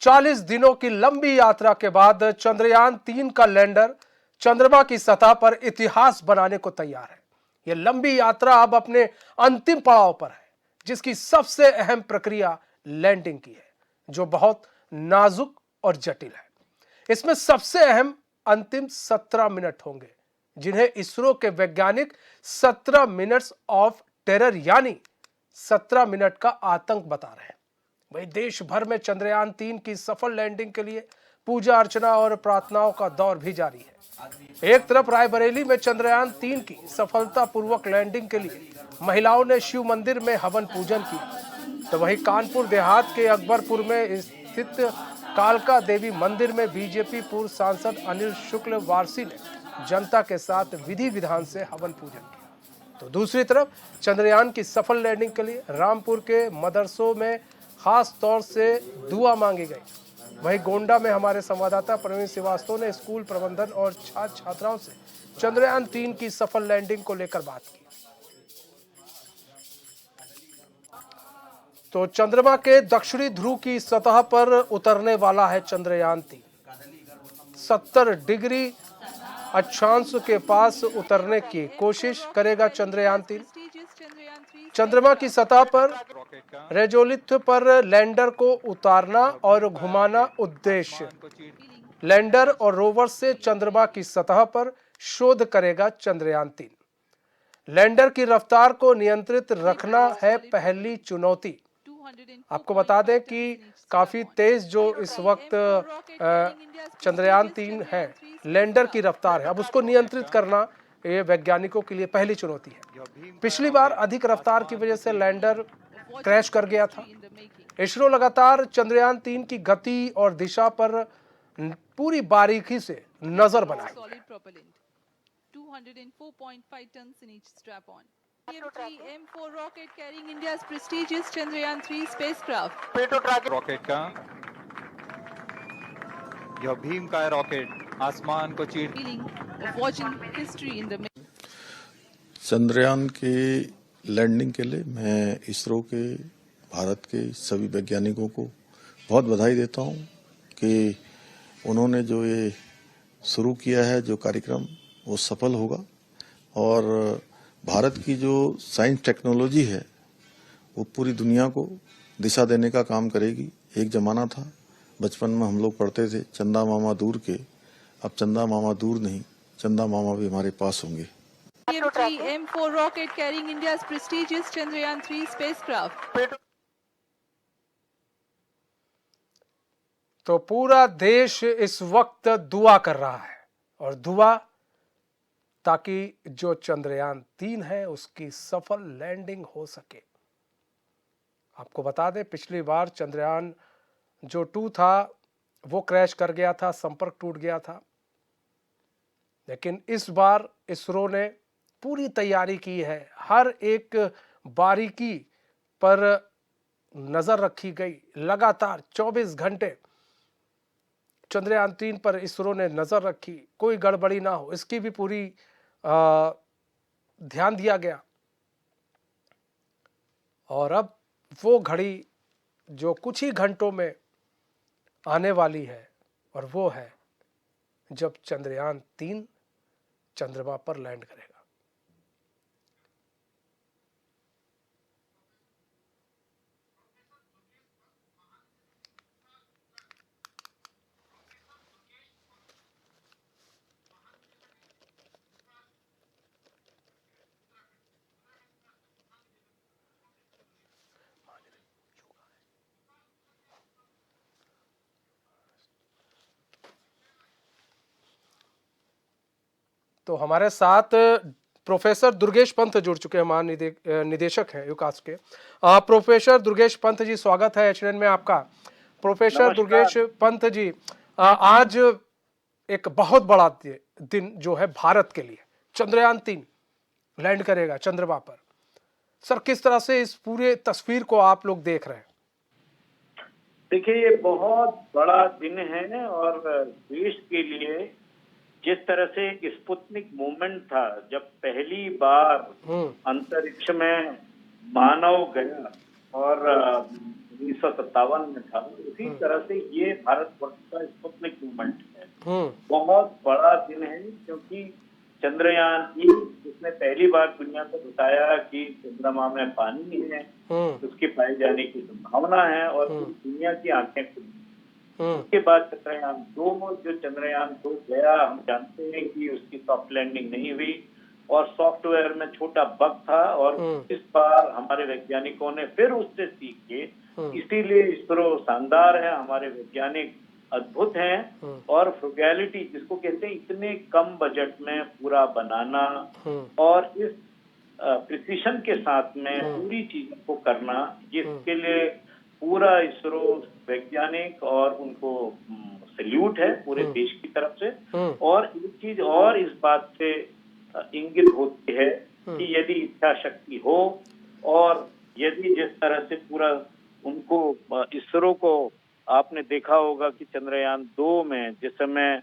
40 दिनों की लंबी यात्रा के बाद चंद्रयान 3 का लैंडर चंद्रमा की सतह पर इतिहास बनाने को तैयार है। यह लंबी यात्रा अब अपने अंतिम पड़ाव पर है, जिसकी सबसे अहम प्रक्रिया लैंडिंग की है, जो बहुत नाजुक और जटिल है। इसमें सबसे अहम अंतिम 17 मिनट होंगे, जिन्हें इसरो के वैज्ञानिक 17 मिनट्स ऑफ टेरर यानी 17 मिनट का आतंक बता रहे हैं। वही देश भर में चंद्रयान 3 की सफल लैंडिंग के लिए पूजा अर्चना और प्रार्थनाओं का दौर भी जारी है। एक तरफ रायबरेली में चंद्रयान 3 की सफलतापूर्वक लैंडिंग के लिए महिलाओं ने शिव मंदिर में हवन पूजन किया, तो वहीं कानपुर देहात के अकबरपुर में स्थित कालका देवी मंदिर में बीजेपी पूर्व सांसद अनिल शुक्ल वारसी ने जनता के साथ विधि विधान से हवन पूजन किया। तो दूसरी तरफ चंद्रयान की सफल लैंडिंग के लिए रामपुर के मदरसों में खास तौर से दुआ मांगी गई। वहीं गोंडा में हमारे संवाददाता प्रवीण श्रीवास्तव ने स्कूल प्रबंधन और छात्र छात्राओं से चंद्रयान 3 की सफल लैंडिंग को लेकर बात की। तो चंद्रमा के दक्षिणी ध्रुव की सतह पर उतरने वाला है चंद्रयान 3। 70 डिग्री अक्षांश के पास उतरने की कोशिश करेगा चंद्रयान 3। चंद्रमा की सतह पर रेजोलिथ पर लैंडर को उतारना और घुमाना उद्देश्य। लैंडर और रोवर से चंद्रमा की सतह पर शोध करेगा चंद्रयान 3। लैंडर की रफ्तार को नियंत्रित रखना है पहली चुनौती। आपको बता दें कि काफी तेज जो इस वक्त चंद्रयान 3 है, लैंडर की रफ्तार है, अब उसको नियंत्रित करना ये वैज्ञानिकों के लिए पहली चुनौती है। पिछली बार अधिक रफ्तार की वजह से लैंडर क्रैश कर गया था। इसरो लगातार चंद्रयान 3 की गति और दिशा पर पूरी बारीकी से नजर बनाए। M4 rocket carrying India's prestigious Chandrayaan-3 spacecraft. Rocket का यह भीम का रॉकेट आसमान को चीर Watching history in the Chandrayaan की लैंडिंग के लिए मैं इसरो के भारत के सभी वैज्ञानिकों को बहुत बधाई देता हूं कि उन्होंने जो ये शुरू किया है, जो कार्यक्रम, वो सफल होगा और भारत की जो साइंस टेक्नोलॉजी है वो पूरी दुनिया को दिशा देने का काम करेगी। एक जमाना था, बचपन में हम लोग पढ़ते थे चंदा मामा दूर के, अब चंदा मामा दूर नहीं, चंदा मामा भी हमारे पास होंगे। M4 rocket carrying India's prestigious Chandrayaan-3 spacecraft. तो पूरा देश इस वक्त दुआ कर रहा है, और दुआ ताकि जो चंद्रयान 3 है उसकी सफल लैंडिंग हो सके। आपको बता दें पिछली बार चंद्रयान जो 2 था वो क्रैश कर गया था, संपर्क टूट गया था, लेकिन इस बार इसरो ने पूरी तैयारी की है। हर एक बारीकी पर नजर रखी गई। लगातार 24 घंटे चंद्रयान 3 पर इसरो ने नजर रखी, कोई गड़बड़ी ना हो, इसकी भी पूरी ध्यान दिया गया। और अब वो घड़ी जो कुछ ही घंटों में आने वाली है, और वो है जब चंद्रयान 3 चंद्रमा पर लैंड करेगा। तो हमारे साथ प्रोफेसर दुर्गेश पंत जुड़ चुके हैं, महानिदेशक हैं यूकास के। प्रोफेसर दुर्गेश पंत जी, स्वागत है एचएनएन में आपका। प्रोफेसर दुर्गेश पंत जी, आज एक बहुत बड़ा दिन जो है भारत के लिए, चंद्रयान 3 लैंड करेगा चंद्रमा पर। सर, किस तरह से इस पूरे तस्वीर को आप लोग देख रहे हैं? देखिए, ये बहुत बड़ा दिन है और देश के लिए जिस तरह से स्पुतनिक मूवमेंट था, जब पहली बार अंतरिक्ष में मानव गया और 1957 में था, उसी तरह से ये भारतवर्ष का स्पुतनिक मूवमेंट है। हम्म बहुत बड़ा दिन है, क्योंकि चंद्रयान 3 जिसने पहली बार दुनिया को बताया कि चंद्रमा में पानी है, उसके पाए जाने की संभावना है, और पूरी दुनिया की आंखें खुली। उसके बाद चंद्रयान 2, जो चंद्रयान 2 गया, हम जानते हैं कि उसकी सॉफ्ट लैंडिंग नहीं हुई और सॉफ्टवेयर में छोटा बग था, और इस बार हमारे वैज्ञानिकों ने फिर उससे सीख के, इसीलिए इसरो शानदार है, हमारे वैज्ञानिक अद्भुत हैं, और फ्रुगैलिटी जिसको कहते हैं, इतने कम बजट में पूरा बनाना और इस प्रिसिशन के साथ में पूरी चीजों को करना, जिसके लिए पूरा इसरो वैज्ञानिक और उनको सैल्यूट है पूरे देश की तरफ से। और एक चीज और इस बात से इंगित होती है कि यदि इच्छा शक्ति हो, और यदि जिस तरह से पूरा उनको इसरो को आपने देखा होगा कि चंद्रयान 2 में जिस समय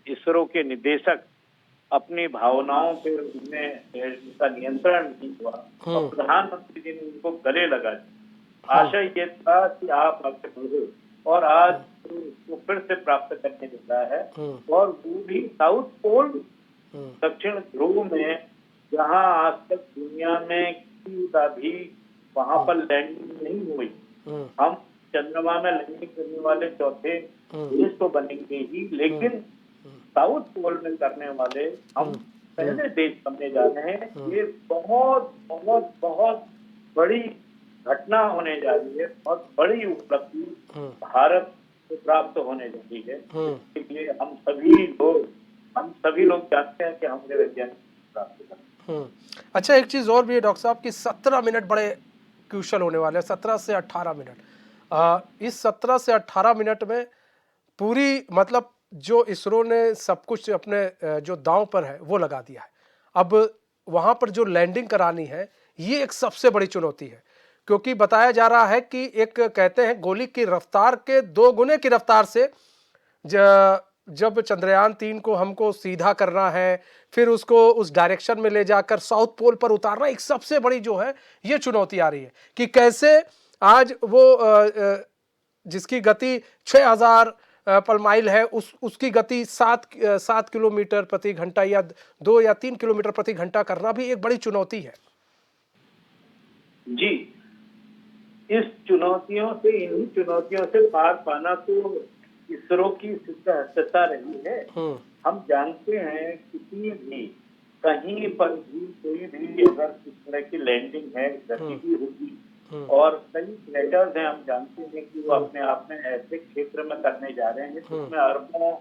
इसरो के निदेशक अपनी भावनाओं पर उनका नियंत्रण नहीं हुआ, और प्रधानमंत्री जी ने उनको गले लगा दिया। आशय ये था कि आप आगे बढ़ो, और आज उसको फिर से प्राप्त करने जा रहा है, और वो भी साउथ पोल, दक्षिण ध्रुव में, जहां आज तक दुनिया में किसी का भी वहां पर लैंडिंग नहीं हुई। हम चंद्रमा में लैंडिंग करने वाले चौथे देश तो बनेंगे ही, लेकिन साउथ पोल में करने वाले हम पहले देश बनने जा रहे हैं। ये बहुत बहुत बहुत बड़ी घटना होने जा रही है, बहुत बड़ी उपलब्धि भारत को प्राप्त होने जा रही है। इसलिए हम सभी लोग चाहते हैं कि हमारे वैज्ञानिक प्राप्त करें। अच्छा, एक चीज और भी है डॉक्टर साहब कि 17 मिनट बड़े क्रूशल होने वाले हैं, 17 से 18 मिनट। इस 17 से 18 मिनट में पूरी मतलब जो इसरो ने सब कुछ अपने जो दांव पर है वो लगा दिया है। अब वहां पर जो लैंडिंग करानी है, ये एक सबसे बड़ी चुनौती है, क्योंकि बताया जा रहा है कि एक कहते हैं गोली की रफ्तार के 2 गुने की रफ्तार से जब चंद्रयान 3 को हमको सीधा करना है, फिर उसको उस डायरेक्शन में ले जाकर साउथ पोल पर उतारना, एक सबसे बड़ी जो है ये चुनौती आ रही है कि कैसे आज वो जिसकी गति 6000 पर माइल है, उसकी गति 7 किलोमीटर प्रति घंटा या 2 या 3 किलोमीटर प्रति घंटा करना भी एक बड़ी चुनौती है। जी, इस चुनौतियों से, इन्हीं चुनौतियों से पार पाना तो इसरो की सिद्धता रही है। हम जानते हैं किसी भी कहीं पर भी कोई भी अगर इस तरह की लैंडिंग है, गति भी होगी, और कई क्रेटर्स हैं, हम जानते हैं कि वो अपने आप में ऐसे क्षेत्र में करने जा रहे हैं जिसमें अरबों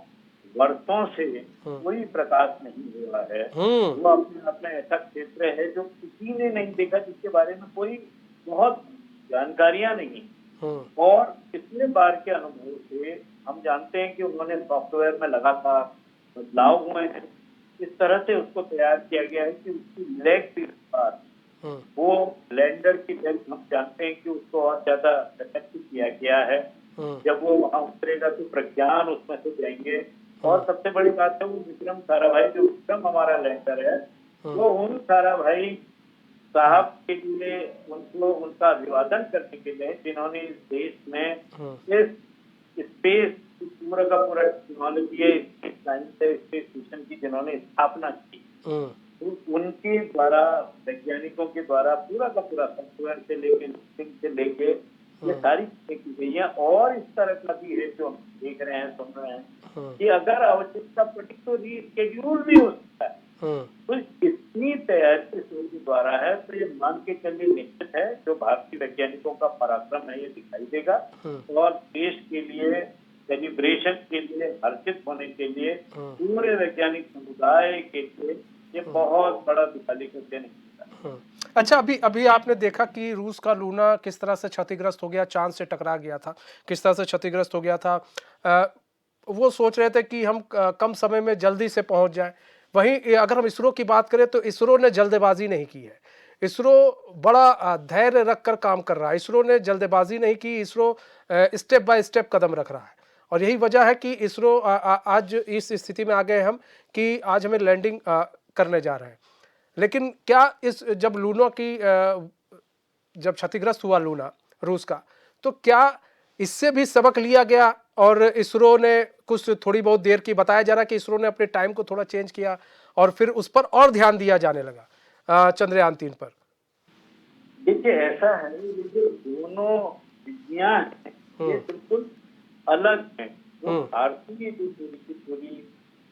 वर्षों से कोई प्रकाश नहीं हुआ है। वो अपने आप में ऐसा क्षेत्र है जो किसी ने नहीं देखा, जिसके बारे में कोई बहुत जानकारियां नहीं। और इतने बार के अनुभव से हम जानते हैं कि उन्होंने सॉफ्टवेयर में लगातार बदलाव हुए हैं। इस तरह से उसको तैयार किया गया है कि उसकी लेग की रफ्तार, वो लैंडर की लेग, हम जानते हैं कि उसको और ज्यादा इफेक्टिव किया गया है। जब वो वहां उतरेगा तो प्रज्ञान उसमें से जाएंगे। और सबसे बड़ी बात है, वो विक्रम साराभाई, जो विक्रम हमारा लैंडर है, वो उन साराभाई साहब के लिए उनको उनका अभिवादन करने के लिए, जिन्होंने इस देश में इस स्पेस पूरा का पूरा टेक्नोलॉजी, स्पेस मिशन की जिन्होंने स्थापना की, तो उनके द्वारा, वैज्ञानिकों के द्वारा पूरा का पूरा सॉफ्टवेयर से लेके ये सारी चीजें की गई है। और इस तरह का भी है जो हम देख रहे हैं, सुन रहे हैं कि अगर आवश्यकता पड़ी तो रीस्केड्यूल भी हो सकता है। तो इतनी तैयारी इसरो के द्वारा है, तो ये मान के चलिए निश्चित है जो भारतीय वैज्ञानिकों का पराक्रम है ये दिखाई देगा, और देश के लिए, सेलिब्रेशन के लिए, हर्षित होने के लिए, पूरे वैज्ञानिक समुदाय के लिए ये बहुत बड़ा दिवाली का दिन है। अच्छा, अभी आपने देखा कि रूस का लूना किस तरह से क्षतिग्रस्त हो गया, चांद से टकरा गया था, किस तरह से क्षतिग्रस्त हो गया था। वो सोच रहे थे कि हम कम समय में जल्दी से पहुंच जाएं। वहीं अगर हम इसरो की बात करें तो इसरो ने जल्दबाजी नहीं की है। इसरो बड़ा धैर्य रखकर काम कर रहा है। इसरो ने जल्दबाजी नहीं की, इसरो स्टेप बाय स्टेप कदम रख रहा है। और यही वजह है कि इसरो आज इस स्थिति में आ गए हम कि आज हमें लैंडिंग करने जा रहे हैं। लेकिन क्या जब लूना की जब क्षतिग्रस्त हुआ लूना रूस का, तो क्या इससे भी सबक लिया गया और इसरो ने कुछ थोड़ी बहुत देर की, बताया जा रहा है कि इसरो ने अपने टाइम को थोड़ा चेंज किया और फिर उस पर और ध्यान दिया जाने लगा चंद्रयान 3 पर? देखिए ऐसा है, ये जो दोनों विधियां हैं ये बिल्कुल अलग है। जो भारतीय जो पूरी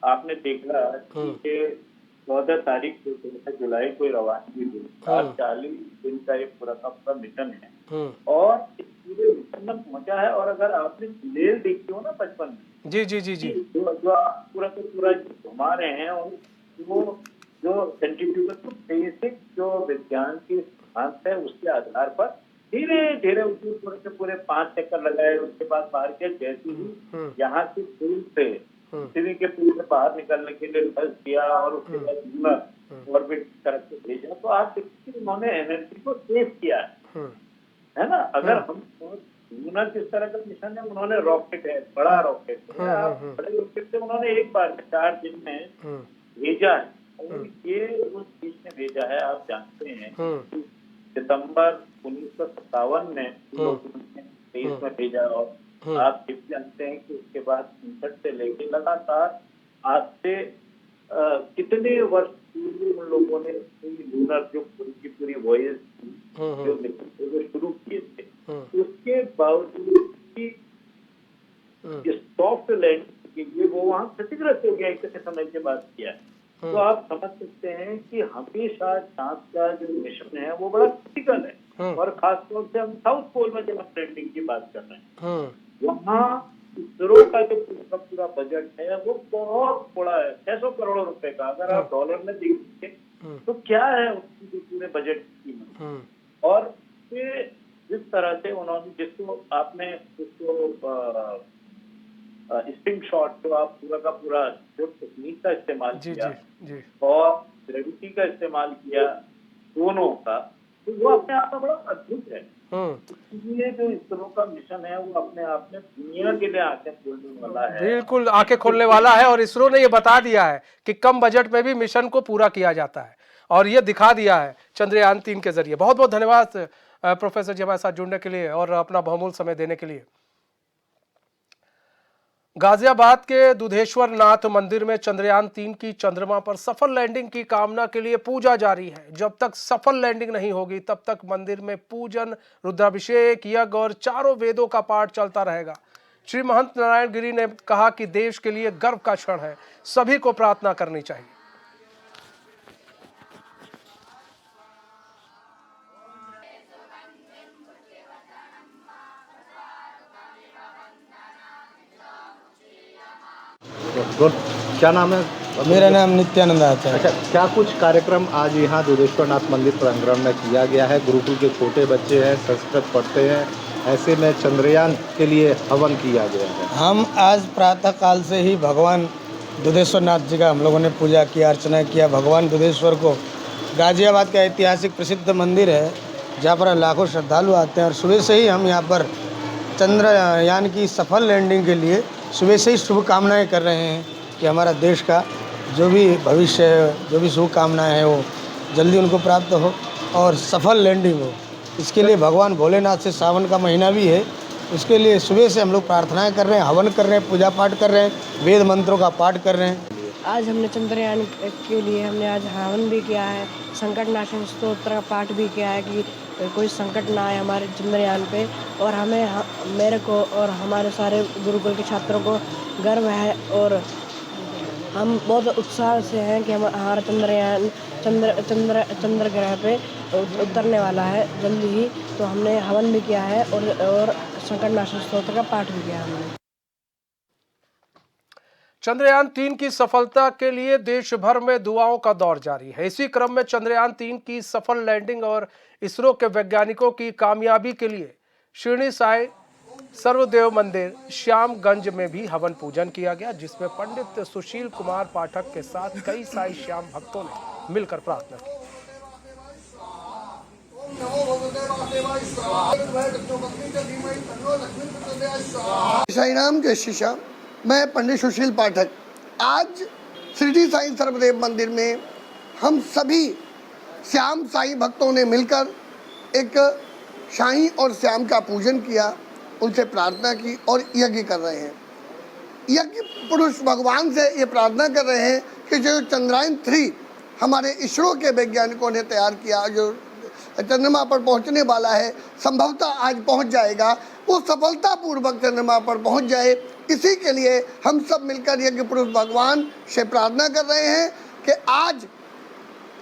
आपने देखा कि 14 तारीख को 13 जुलाई को रवानगी हुई, 40 दिन का ये पूरा का पूरा मिशन है और इस पूरे मिशन में पहुंचा है। और अगर आपने लेर देखी हो ना 55 में, जी जी जी जी, जो आप पूरा का पूरा घुमा रहे हैं, वो जो सेंट्रीफ्यूगल बेसिक जो विज्ञान के सिद्धांत है उसके आधार पर धीरे धीरे उसमें पूरे के पूरे 5 चक्कर लगाए। उसके बाद बाहर के जैसे ही यहाँ से पूल से पृथ्वी के पूल से बाहर निकलने के लिए रिसर्च किया और उसके बाद लूनर ऑर्बिट की तरफ से भेजा, तो आप देखिए उन्होंने एनर्जी को सेव किया है ना। अगर हम लूनर किस तरह का मिशन है, उन्होंने रॉकेट है, बड़ा रॉकेट है, बड़े रॉकेट से उन्होंने एक बार 4 दिन में भेजा है। और ये उस चीज में भेजा है, आप जानते हैं सितंबर 1957 में 23 में भेजा और आप ये जानते हैं कि उसके बाद 59 से लेके लगातार आज से कितने वर्ष पूर्व उन लोगों ने लूनर जो पूरी की पूरी वॉयज जो शुरू किए थे, उसके बावजूद भी सॉफ्ट लैंड के लिए वो वहां क्षतिग्रस्त हो गया इतने समय के बाद किया है। तो आप समझ सकते हैं कि हमेशा चांद का जो मिशन है वो बड़ा क्रिटिकल है। और खासतौर से हम साउथ पोल में जब हम लैंडिंग की बात कर रहे हैं, वहाँ इसरो का जो पूरा बजट है वो बहुत बड़ा है, 600 करोड़ रुपए का। अगर आप डॉलर में देखिए तो क्या है उसकी जो पूरे बजट की कीमत। और जिस तरह से उन्होंने जिसको आपने उसको स्प्रिंग शॉट जो आप पूरा का पूरा जो टेक्निक का इस्तेमाल किया और ग्रेविटी का इस्तेमाल किया दोनों का, तो वो अपने आप में बड़ा अद्भुत है। इसलिए जो इसरो का मिशन है वो अपने आप में दुनिया के लिए आंखें खोलने वाला है, बिल्कुल आंखें खोलने वाला है। और इसरो ने ये बता दिया है कि कम बजट में भी मिशन को पूरा किया जाता है और ये दिखा दिया है चंद्रयान 3 के जरिए। बहुत बहुत धन्यवाद प्रोफेसर जी हमारे साथ जुड़ने के लिए और अपना बहुमूल्य समय देने के लिए। गाजियाबाद के दुधेश्वर नाथ मंदिर में चंद्रयान 3 की चंद्रमा पर सफल लैंडिंग की कामना के लिए पूजा जारी है। जब तक सफल लैंडिंग नहीं होगी तब तक मंदिर में पूजन, रुद्राभिषेक, यज्ञ और चारों वेदों का पाठ चलता रहेगा। श्री महंत नारायण गिरी ने कहा कि देश के लिए गर्व का क्षण है, सभी को प्रार्थना करनी चाहिए। क्या नाम है? मेरा नाम नित्यानंद आता है। अच्छा, क्या कुछ कार्यक्रम आज यहाँ दुधेश्वर नाथ मंदिर प्रांगण में किया गया है? गुरुकुल के छोटे बच्चे हैं, संस्कृत पढ़ते हैं, ऐसे में चंद्रयान के लिए हवन किया गया है। हम आज प्रातः काल से ही भगवान दुधेश्वर नाथ जी का हम लोगों ने पूजा किया, अर्चना किया। भगवान दुधेश्वर को गाजियाबाद का ऐतिहासिक प्रसिद्ध मंदिर है जहाँ पर लाखों श्रद्धालु आते हैं और सुबह से ही हम यहाँ पर चंद्रयान की सफल लैंडिंग के लिए सुबह से ही शुभकामनाएं कर रहे हैं कि हमारा देश का जो भी भविष्य है, जो भी शुभकामनाएं हैं वो जल्दी उनको प्राप्त हो और सफल लैंडिंग हो। इसके लिए भगवान भोलेनाथ से सावन का महीना भी है, उसके लिए सुबह से हम लोग प्रार्थनाएं कर रहे हैं, हवन कर रहे हैं, पूजा पाठ कर रहे हैं, वेद मंत्रों का पाठ कर रहे हैं। आज हमने चंद्रयान के लिए हमने आज हवन भी किया है, संकट नाशन स्तोत्र का पाठ भी किया है कि कोई संकट ना आए हमारे चंद्रयान पे। और मेरे को और हमारे सारे गुरुकुल के छात्रों को गर्व है और हम बहुत उत्साह से हैं कि हमारा चंद्रयान चंद्र ग्रह पे उतरने वाला है जल्दी ही। तो हमने हवन भी किया है और संकट नाशन स्तोत्र का पाठ भी किया हमने। चंद्रयान 3 की सफलता के लिए देश भर में दुआओं का दौर जारी है। इसी क्रम में चंद्रयान 3 की सफल लैंडिंग और इसरो के वैज्ञानिकों की कामयाबी के लिए शिरडी साई सर्वदेव मंदिर श्यामगंज में भी हवन पूजन किया गया, जिसमें पंडित सुशील कुमार पाठक के साथ कई साई श्याम भक्तों ने मिलकर प्रार्थना की। साई राम जय श्री श्याम। मैं पंडित सुशील पाठक आज शिरडी साई सर्वदेव मंदिर में हम सभी श्याम साई भक्तों ने मिलकर एक साई और श्याम का पूजन किया। उनसे प्रार्थना की और यज्ञ कर रहे हैं। यज्ञ पुरुष भगवान से ये प्रार्थना कर रहे हैं कि जो चंद्रयान 3 हमारे इसरो के वैज्ञानिकों ने तैयार किया, जो चंद्रमा पर पहुंचने वाला है, संभवतः आज पहुंच जाएगा, वो सफलतापूर्वक चंद्रमा पर पहुंच जाए। इसी के लिए हम सब मिलकर यज्ञ पुरुष भगवान से प्रार्थना कर रहे हैं कि आज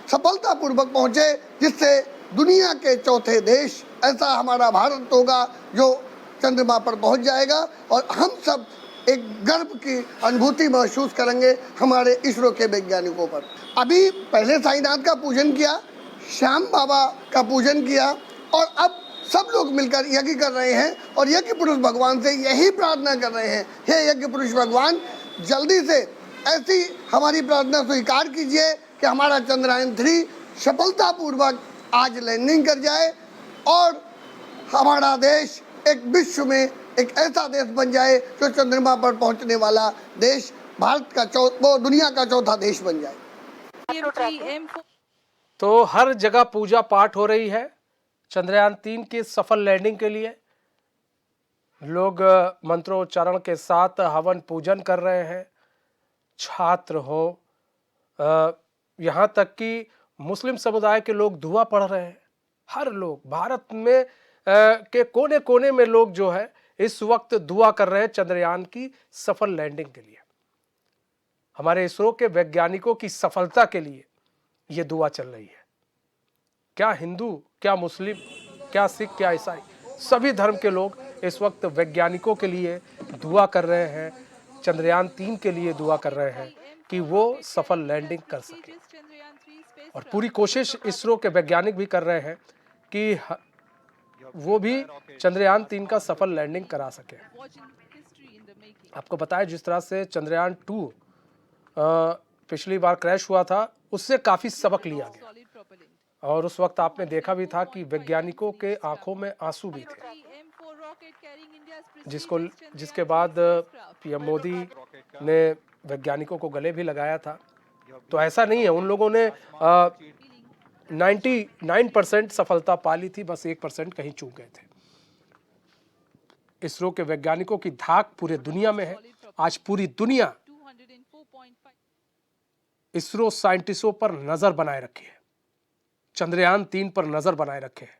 सफलतापूर्वक पहुंचे, जिससे दुनिया के चौथे देश ऐसा हमारा भारत होगा जो चंद्रमा पर पहुंच जाएगा और हम सब एक गर्व की अनुभूति महसूस करेंगे हमारे इसरो के वैज्ञानिकों पर। अभी पहले साईनाथ का पूजन किया, श्याम बाबा का पूजन किया और अब सब लोग मिलकर यज्ञ कर रहे हैं और यज्ञ पुरुष भगवान से यही प्रार्थना कर रहे हैं, हे यज्ञ पुरुष भगवान, जल्दी से ऐसी हमारी प्रार्थना स्वीकार कीजिए कि हमारा चंद्रयान 3 सफलतापूर्वक आज लैंडिंग कर जाए और हमारा देश एक विश्व में एक ऐसा देश बन जाए जो चंद्रमा पर पहुंचने वाला देश, भारत का वो दुनिया का चौथा देश बन जाए। तो हर जगह पूजा पाठ हो रही है चंद्रयान 3 की सफल लैंडिंग के लिए। लोग मंत्रोच्चारण के साथ हवन पूजन कर रहे हैं, छात्र हो, यहाँ तक कि मुस्लिम समुदाय के लोग दुआ पढ़ रहे हैं। हर लोग भारत में के कोने कोने में लोग जो है इस वक्त दुआ कर रहे हैं चंद्रयान की सफल लैंडिंग के लिए। हमारे इसरो के वैज्ञानिकों की सफलता के लिए ये दुआ चल रही है। क्या हिंदू, क्या मुस्लिम, क्या सिख, क्या ईसाई, सभी धर्म के लोग इस वक्त वैज्ञानिकों के लिए दुआ कर रहे हैं, चंद्रयान 3 के लिए दुआ कर रहे हैं कि वो सफल लैंडिंग कर सके। और पूरी कोशिश इसरो के वैज्ञानिक भी कर रहे हैं कि वो भी चंद्रयान 3 का सफल लैंडिंग करा सके। आपको बताया जिस तरह से चंद्रयान 2 पिछली बार क्रैश हुआ था, उससे काफी सबक लिया गया और उस वक्त आपने देखा भी था कि वैज्ञानिकों के आंखों में आंसू भी थे, जिसके बाद पीएम मोदी ने वैज्ञानिकों को गले भी लगाया था। तो ऐसा नहीं है, उन लोगों ने 99% सफलता पा ली थी, बस 1% कहीं चूक गए थे। इसरो के वैज्ञानिकों की धाक पूरे दुनिया में है। आज पूरी दुनिया इसरो साइंटिस्टों पर नजर बनाए रखी है, चंद्रयान 3 पर नजर बनाए रखे है।